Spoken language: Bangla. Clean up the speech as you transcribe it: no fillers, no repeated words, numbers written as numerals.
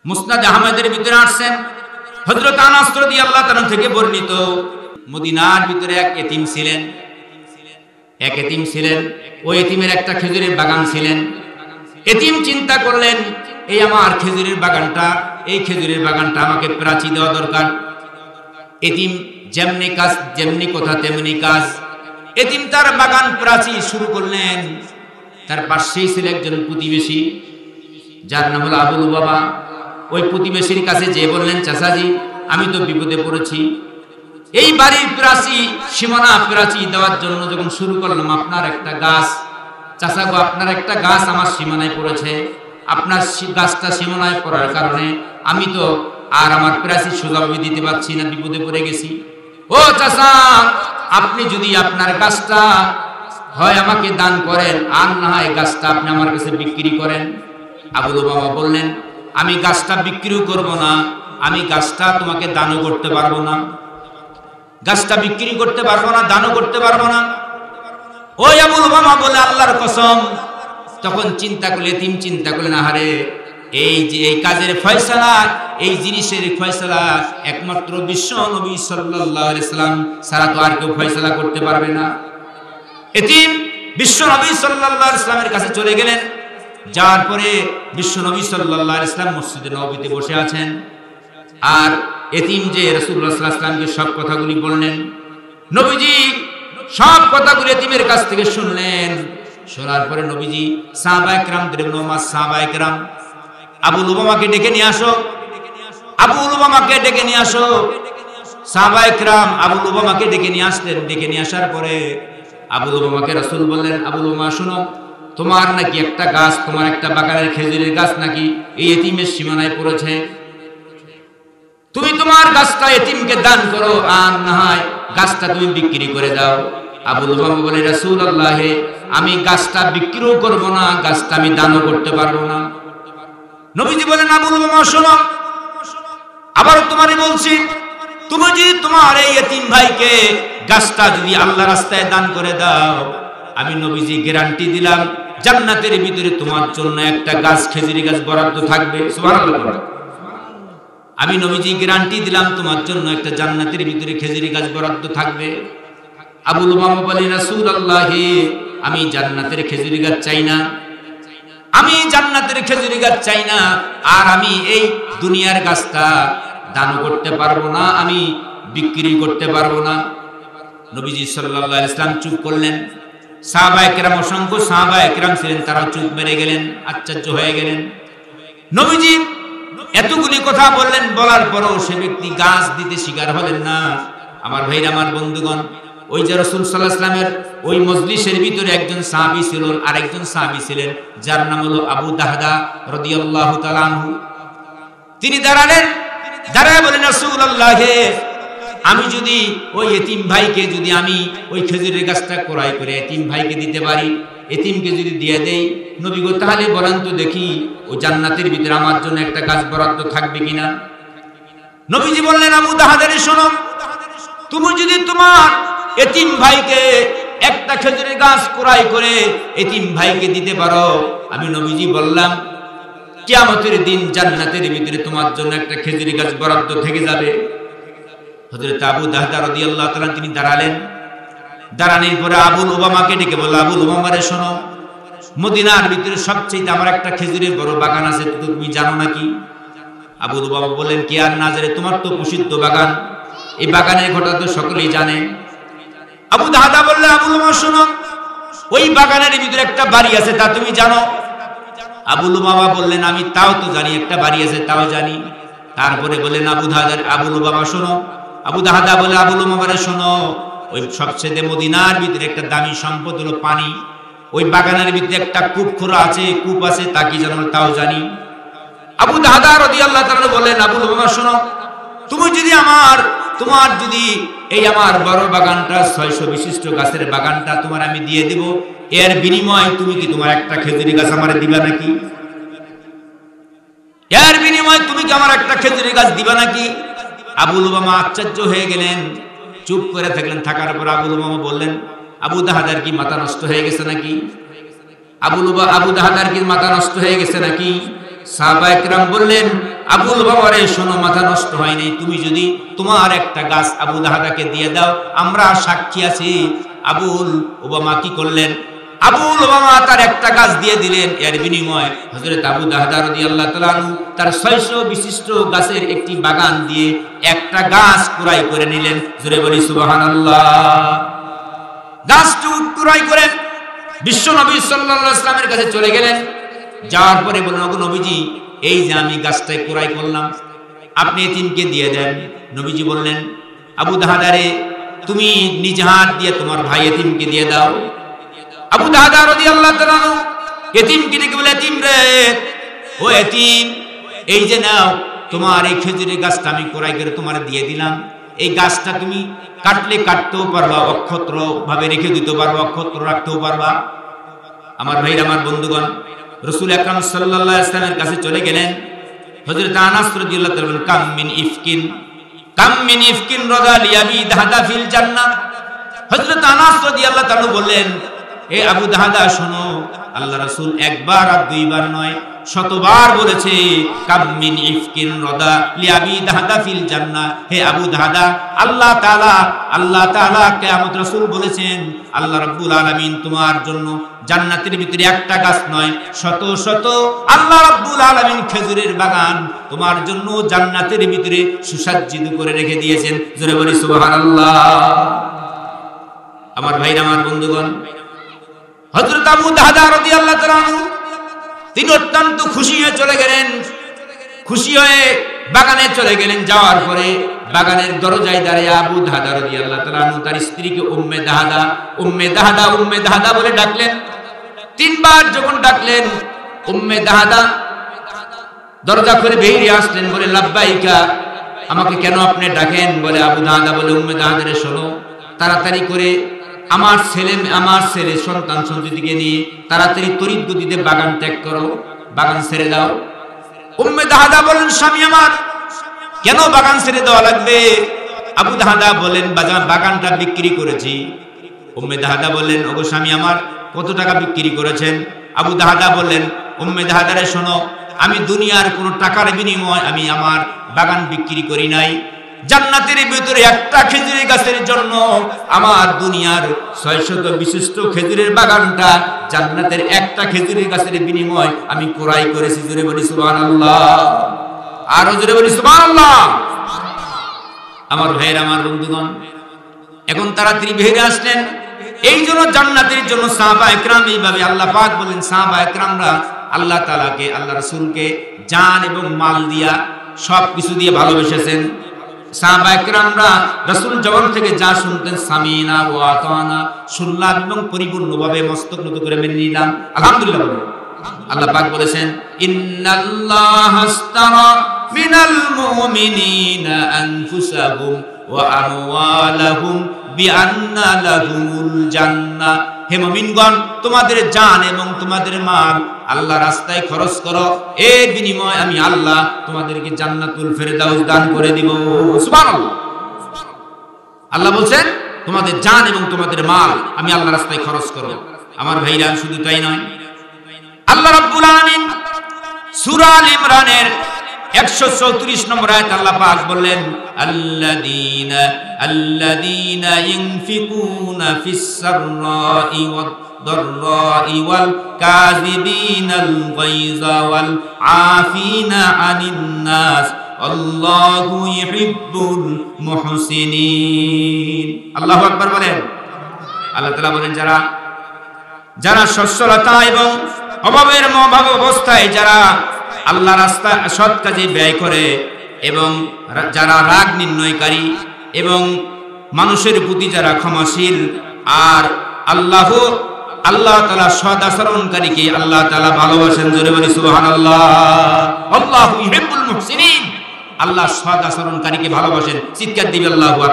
মুসনাদ আহমদের ভিতরে আসছেন হযরত আনাস রাদিয়াল্লাহু তাআলা থেকে বর্ণিত, মদিনার ভিতরে এক এতিম ছিলেন। ওই এতিমের একটা খেজুরের বাগান ছিলেন। এতিম চিন্তা করলেন, এই আমার খেজুরের বাগানটা, এই খেজুরের বাগানটা আমাকে প্রাচী দেওয়া দরকার। এতিম যেমনি কথা তেমনি কাজ। এতিম তার বাগান প্রাচী শুরু করলেন। তার পাশেই ছিল একজন প্রতিবেশী, যার নাম হলো আবুল বাবা। ওই প্রতিবেশীর কাছে যে বললেন, চাচাজি আমি তো বিপদে পড়েছি, এই বাড়ির প্রাচী সীমানা প্রাচী দেওয়ার জন্য যখন শুরু করলাম, আপনার একটা গাছ, চাচা গো আপনার একটা গাছ আমার সীমানায় পড়েছে, আপনার গাছটা সীমানায় পড়ার কারণে আমি তো আর আমার প্রাচী সোজাভাবে দিতে পারছি না, বিপদে পড়ে গেছি। ও চাচা, আপনি যদি আপনার গাছটা হয় আমাকে দান করেন, আর না হয় গাছটা আপনি আমার কাছে বিক্রি করেন। আবুল বাবা বললেন, আমি গাছটা বিক্রিও করব না, আমি গাছটা তোমাকে দানও করতে পারবো না, গাছটা বিক্রি করতে পারবো না, দানও করতে পারবো না। ওই আবুল বাবা বলে, আল্লাহর কসম। তখন চিন্তা করলেন, আহারে এই যে এই কাজের ফয়সালা, এই জিনিসের ফয়সালা একমাত্র বিশ্ব নবী সাল্লাল্লাহু আলাইহি সাল্লাম ছাড়া তো আর কেউ ফয়সালা করতে পারবে না। এতিম বিশ্ব নবী সাল্লাল্লাহু আলাইহি সাল্লামের কাছে চলে গেলেন। যার পরে বিশ্ব নবী সাল্লাল্লাহু আলাইহি সাল্লাম মসজিদে নববীতে বসে আছেন, আর এতিম যে রাসূলুল্লাহ সাল্লাল্লাহু আলাইহি সাল্লামকে সব কথাগুলি বললেন। নবীজি সব কথাগুলি এতিমের কাছ থেকে শুনলেন। শোনার পরে নবীজি সাহাবায়ে কেরামদের নমাজ সাহাবায়ে কেরাম আবুল উমামাকে ডেকে নিয়ে আসো, আবুল উমামাকে ডেকে নিয়ে আসো। সাহাবায়ে কেরাম আবুল উমামাকে ডেকে নিয়ে আসলেন। ডেকে নিয়ে আসার পরে আবুল উমামাকে রাসূল বললেন, আবুল উমামা শোনো, তোমার নাকি একটা গাছ, তোমার একটা বাগানের খেজুরের গাছ নাকি এই এতিমের সীমানায় পড়েছে, তুমি তোমার গাছটা এতিমকে দান করো, আর না হয় গাছটা তুমি বিক্রি করে দাও। আবুল উমামা বলে, রাসূলুল্লাহ আমি গাছটা বিক্রিও করব না, গাছটা আমি দানও করতে পারবো না। নবীজি বলেন, আবুল উমামা শোনো, আবার তোমারই বলছি, তুমি যদি তোমার এই এতিম ভাইকে গাছটা যদি আল্লাহর রাস্তায় দান করে দাও, আমি নবীজি গ্যারান্টি দিলাম জান্নাতের ভিতরে তোমার জন্য একটা গাছ, খেজুরি গাছ বরাদ্দ থাকবে। সুবহানাল্লাহ। আমি নবীজি গ্যারান্টি দিলাম তোমার জন্য একটা জান্নাতের ভিতরে খেজুরি গাছ বরাদ্দ থাকবে। আবুল উমামা বলেন, রাসূলুল্লাহ আমি জান্নাতের খেজুরি গাছ চাই না, আমি জান্নাতের খেজুরি গাছ চাই না, আর আমি এই দুনিয়ার গাছটা দান করতে পারবো না, আমি বিক্রি করতে পারবো না। নবীজি সাল্লাল্লাহু আলাইহি ওয়াসাল্লাম চুপ করলেন। সাহাবায়ে কেরাম, অসংখ্য সাহাবায়ে কেরাম ছিলেন, তারা চুপ মেরে গেলেন, আশ্চর্য হয়ে গেলেন। নবীজি এতগুলি কথা বললেন, বলার পরও সে ব্যক্তি গাছ দিতে স্বীকার হলেন না। আমার ভাইরা, আমার বন্ধুগণ, ওই যে রাসূল সাল্লাল্লাহু আলাইহি ওয়াসাল্লামের ওই মজলিসের ভিতরে একজন সাহাবী ছিলেন, আরেকজন সাহাবী ছিলেন যার নাম হলো আবু দাহদা রাদিয়াল্লাহু তাআলা আনহু। তিনি দাঁড়ালেন, দাঁড়ায় বলেন, রাসূলুল্লাহ আমি যদি ওই এতিম ভাইকে যদি আমি ওই খেজুরের গাছটা ক্রয় করে এতিম ভাইকে দিতে পারি, এতিমকে যদি দিয়ে দেই, নবী গো তাহলে বলেন তো দেখি ওই জান্নাতের ভিতরে আমার জন্য একটা গাছ বরাদ্দ থাকবে কিনা। নবীজি বললেন, আবু দাহদারে শোনো, তুমি যদি তোমার এতিম ভাইকে একটা খেজুরের গাছ ক্রয় করে এতিম ভাইকে দিতে পারো, আমি নবীজি বললাম কিয়ামতের দিন জান্নাতের ভিতরে তোমার জন্য একটা খেজুরের গাছ বরাদ্দ থেকে যাবে। হযরত আবু দাহদা রাদিয়াল্লাহু তাআলা তিনি দাঁড়ালেন। দাঁড়ানোর পরে আবুল উমামাকে ডেকে বলল, আবুল উমামারে শোনো, মদিনার ভিতরে সবচেয়ে আমার একটা খেজুরের বড় বাগান আছে, তো তুমি জানো নাকি? আবুল উমামা বললেন, কি আর না জানে, তোমার তো প্রসিদ্ধ বাগান, এই বাগানের ঘটনা তো সকলেই জানে। আবু দাহদা বললেন, আবুল উমামা শোনো, ওই বাগানের ভিতরে একটা বাড়ি আছে, তা তুমি জানো? আবুল উমামা বললেন, আমি তাও তো জানি, একটা বাড়ি আছে তাও জানি। তারপরে বললেন, আবুল উমামা শোনো, আবু দাহদা বলে, আবুল উমামারে শোনো, ওই সবচেয়ে মদিনার ভিতরে একটা দামি সম্পদ হলো পানি, ওই বাগানের ভিতরে একটা কূপ আছে, তা কি জানো? তাও জানি। আবু দাহদা রাদিয়াল্লাহু তাআলা বললেন, আবুল উমামা শোনো, তুমি যদি তোমার যদি এই আমার বড় বাগানটা 600 বিশিষ্ট গাছের বাগানটা তোমার আমি দিয়ে দেব, এর বিনিময়ে তুমি কি তোমার একটা খেজুরি গাছ আমারে দিবা নাকি? এর বিনিময়ে তুমি কি আমার একটা খেজুরি গাছ দিবা নাকি? আবুল উমামা আশ্চর্য হয়ে গেলেন, চুপ করে থাকলেন। থাকার পর আবুল উমামা বললেন, আবু দাহদার কি মাথা নষ্ট হয়ে গেছে নাকি? আবু দাহদার কি মাথা নষ্ট হয়ে গেছে নাকি? সাহাবায়ে কেরাম বললেন, আবুল বাবারে শোনো, মাথা নষ্ট হয় নাই, তুমি যদি তোমার একটা গাছ আবু দাহাদাকে দিয়ে দাও, আমরা সাক্ষী আছি। আবুল ওবামা কি করলেন? আবুল ওবামা তার একটা গাছ দিয়ে দিলেন। এর বিনিময়ে হযরত আবু দাহদা রাদিয়াল্লাহু তাআলা আনহু তার 600 বিশিষ্ট গাছের একটি বাগান দিয়ে একটা গাছ ক্রয় করে নিলেন। জোরে বলি সুবহানাল্লাহ। গাছটি ক্রয় করে বিশ্ব নবী সাল্লাল্লাহু আলাইহি ওয়াসাল্লামের কাছে চলে গেলেন। যাওয়ার পরে বললেন, ওগো নবীজি, এই যে আমি গাছটা ক্রয় করলাম, আপনি এতিমকে দিয়ে দেন। নবীজি বললেন, আবু দাহদারে, তুমি নিজ হাত দিয়ে তোমার ভাই এতিমকে দিয়ে দাও। আবু দাহদা রাদিয়াল্লাহু তাআলা এতিমকে ডেকে বলে, এতিম রে, ও এতিম, এই যে নাও, তোমার এই খেজুরের গাছটা আমি ক্রয় করে তোমার দিয়ে দিলাম। এই গাছটা তুমি কাটলে কাটতেও পারবা, অক্ষত্র ভাবে রেখে দিতে পারবা, অক্ষত্র রাখতেও পারবা। আমার ভাইরা, আমার বন্ধুগণ, রাসূল আকরাম সাল্লাল্লাহু আলাইহি ওয়াসাল্লামের কাছে চলে গেলেন। হযরত আনাস রাদিয়াল্লাহু তাআলা বলেন, কাম মিন ইফকিন রাদা লিয়াবি দাহদা ফিল জান্নাহ। হযরত আনাস রাদিয়াল্লাহু তাআলা বললেন, এ আবু দাহদা শোনো, আল্লাহ রাসূল একবার আর দুইবার নয়, শতবার বলেছে, কাম মিন ইফকিন রাদা লিয়াবি দাহদা ফিল জান্নাহ। হে আবু দাহদা, আল্লাহ তাআলা কিয়ামত রাসূল বলেছেন, আল্লাহ রাব্বুল আলামিন তোমার জন্য জান্নাতের ভিতরে একটা গাছ নয়, শত শত আল্লাহ রাব্বুল আলামিন খেজুরের বাগান তোমার জন্য জান্নাতের ভিতরে সুসজ্জিত করে রেখে দিয়েছেন। জোরে বলি সুবহানাল্লাহ। আমার ভাইরা, আমার বন্ধুগণ, হযরত আবু দাহদা রাদিয়াল্লাহু তাআলা তিনি অত্যন্ত খুশি হয়ে চলে গেলেন। খুশি হয়ে বাগানে চলে গেলেন। যাওয়ার পরে বাগানের দরজায় দাঁড়িয়ে আবু দাহদা রাদিয়াল্লাহু তাআলা তার স্ত্রীকে উম্মে দাহদা বলে ডাকলেন। তিনবার যখন ডাকলেন, উম্মে দাহদা দরজা খুলে বেরিয়ে আসলেন। বলে, লাব্বাইকা, আমাকে কেন আপনি ডাকেন? বলে, আবু দাহদা বলে, উম্মে দাহদারে শোনো, তাড়াতাড়ি করে আমার ছেলে সন্তান সন্ততিকে নিয়ে তাড়াতাড়ি তড়িৎ গতিতে বাগান ত্যাগ করো, বাগান ছেড়ে দাও। উম্মে দাহদা বলেন, স্বামী আমার, কেন বাগান ছেড়ে দেওয়া লাগবে? আবু দাহদা বলেন, বাগানটা বিক্রি করেছি। উম্মে দাহদা বললেন, ওগো স্বামী আমার, কত টাকা বিক্রি করেছেন? আবু দাহদা বললেন, উম্মে দাহদারে শোনো, আমি দুনিয়ার কোন টাকার বিনিময়ে আমি আমার বাগান বিক্রি করি নাই। জান্নাতের ভিতরে একটা খেজুরের গাছের জন্য আমার দুনিয়ার 600 বিশিষ্ট খেজুরের বাগানটা জান্নাতের একটা খেজুরের গাছের বিনিময় আমি ক্রয় করেছি। জোরে বলি সুবহানাল্লাহ। আর জোরে বলি সুবহানাল্লাহ। আমার ভাইয়ের, আমার বন্ধুগণ, এখন তাড়াতাড়ি বেরিয়ে আসলেন। এই জন্য জান্নাতের জন্য সাহাবায়ে কেরাম এইভাবে, আল্লাহ পাক বলেন, সাহাবায়ে কেরামরা আল্লাহ তাআলাকে, আল্লাহ রাসূলকে জান এবং মাল দিয়া, সব কিছু দিয়ে ভালোবেসেছেন। সাহাবায়ে কেরামরা রাসূল জবান থেকে যা শুনতেন, সামিনা ওয়া আতানা, শুনলাম এবং পরিপূর্ণভাবে মস্তক নত করে মেনে নিলাম। আলহামদুলিল্লাহ বলেন। আল্লাহ পাক বলেছেন, ইন্নাল্লাহা আশতারা মিনাল মুমিনিনা আনফুসাহুম ওয়া আমওয়ালাহুম বিআন্না লাহুমুল জান্নাহ। হে মুমিনগণ, তোমাদের জান এবং তোমাদের মাল আল্লাহ রাস্তায় খরচ করো, এর বিনিময়ে আমি আল্লাহ তোমাদেরকে জান্নাতুল ফেরদাউস দান করে দিব। সুবহানাল্লাহ। আল্লাহ বলছেন, তোমাদের জান এবং তোমাদের মাল আমি আল্লাহ রাস্তায় খরচ করো। আমার ভাইরা, শুধু তাই নয়, আল্লাহ রাব্বুল আলামিন সূরা আল ইমরানের 134 নম্বর আয়াত আল্লাহ পাক বললেন, আল্লাযীনা ইনফিকুনা ফিস সাররাই ওয়াদ দাররাই ওয়াল কাযিবিনাল গায়যা ওয়াল আফিনা আনিন নাস আল্লাহু ইউহিব্বুল মুহসিনিন। আল্লাহু আকবার বলেন। আল্লাহ তাআলা বলেন, যারা সচ্ছলতা এবং অভাবের অবস্থায় যারা আল্লাহ রাস্তা সৎ কাজে ব্যয় করে এবং যারা রাগ নির্ণয়কারী এবং মানুষের প্রতি যারা ক্ষমাশীল, আর আল্লাহ তাআলা সৎ আচরণকারীকে আল্লাহ তাআলা ভালোবাসেন। জোরে বলি সুবহানাল্লাহ। আল্লাহু ইউহিব্বুল মুহসিনিন। আল্লাহ সৎ আচরণকারীকে ভালোবাসেন। চিৎকার দিবে আল্লাহু আকবার।